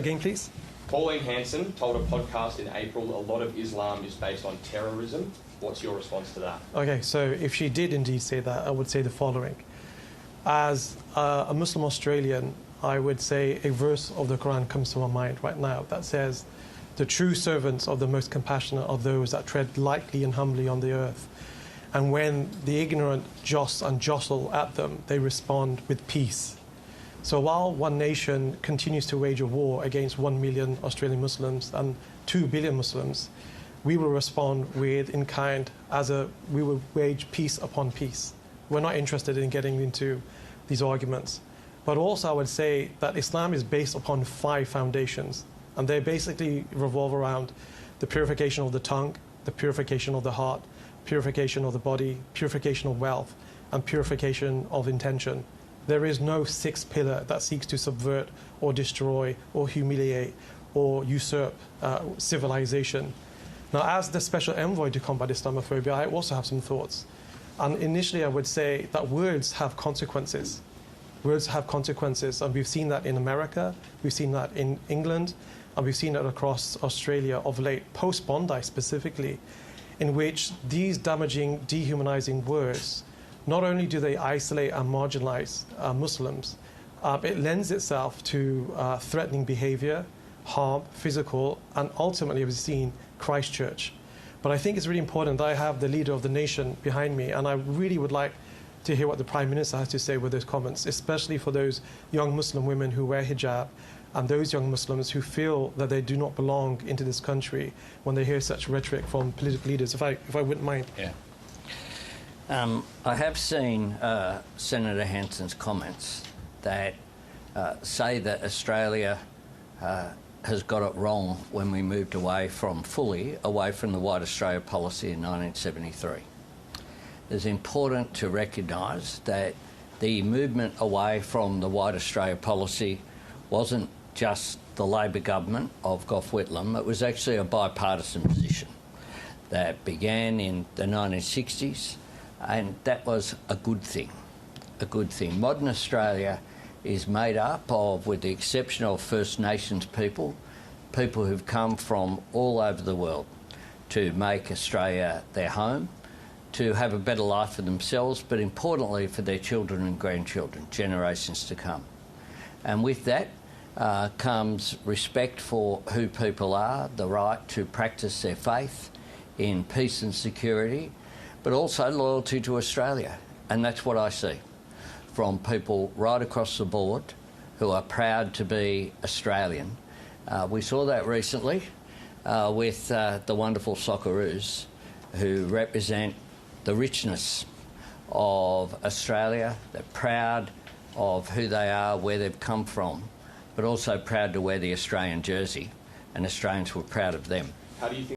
Again, please. Pauline Hanson told a podcast in April a lot of Islam is based on terrorism. What's your response to that? Okay, so if she did indeed say that, I would say the following. As a Muslim Australian, I would say a verse of the Qur'an comes to my mind right now that says, "The true servants of the most compassionate are those that tread lightly and humbly on the earth. And when the ignorant jostle at them, they respond with peace." So while one nation continues to wage a war against 1 million Australian Muslims and 2 billion Muslims, we will respond with in kind we will wage peace upon peace. We're not interested in getting into these arguments. But also I would say that Islam is based upon 5 foundations, and they basically revolve around the purification of the tongue, the purification of the heart, purification of the body, purification of wealth, and purification of intention. There is no 6th pillar that seeks to subvert or destroy or humiliate or usurp civilization. Now, as the special envoy to combat Islamophobia, I also have some thoughts. And initially, I would say that words have consequences. Words have consequences, and we've seen that in America, we've seen that in England, and we've seen it across Australia of late, post-Bondi specifically, in which these damaging, dehumanizing words, not only do they isolate and marginalize Muslims, it lends itself to threatening behavior, harm, physical, and ultimately, we've seen Christchurch. But I think it's really important that I have the leader of the nation behind me, and I really would like to hear what the Prime Minister has to say with those comments, especially for those young Muslim women who wear hijab and those young Muslims who feel that they do not belong into this country when they hear such rhetoric from political leaders, if I wouldn't mind. Yeah. I have seen Senator Hanson's comments that say that Australia has got it wrong when we moved fully away from the White Australia policy in 1973. It's important to recognise that the movement away from the White Australia policy wasn't just the Labor government of Gough Whitlam, it was actually a bipartisan position that began in the 1960s, and that was a good thing, a good thing. Modern Australia is made up of, with the exception of First Nations people who've come from all over the world to make Australia their home, to have a better life for themselves, but importantly for their children and grandchildren, generations to come. And with that comes respect for who people are, the right to practice their faith in peace and security, but also loyalty to Australia. And that's what I see from people right across the board who are proud to be Australian. We saw that recently with the wonderful Socceroos who represent the richness of Australia. They're proud of who they are, where they've come from, but also proud to wear the Australian jersey, and Australians were proud of them. How do you think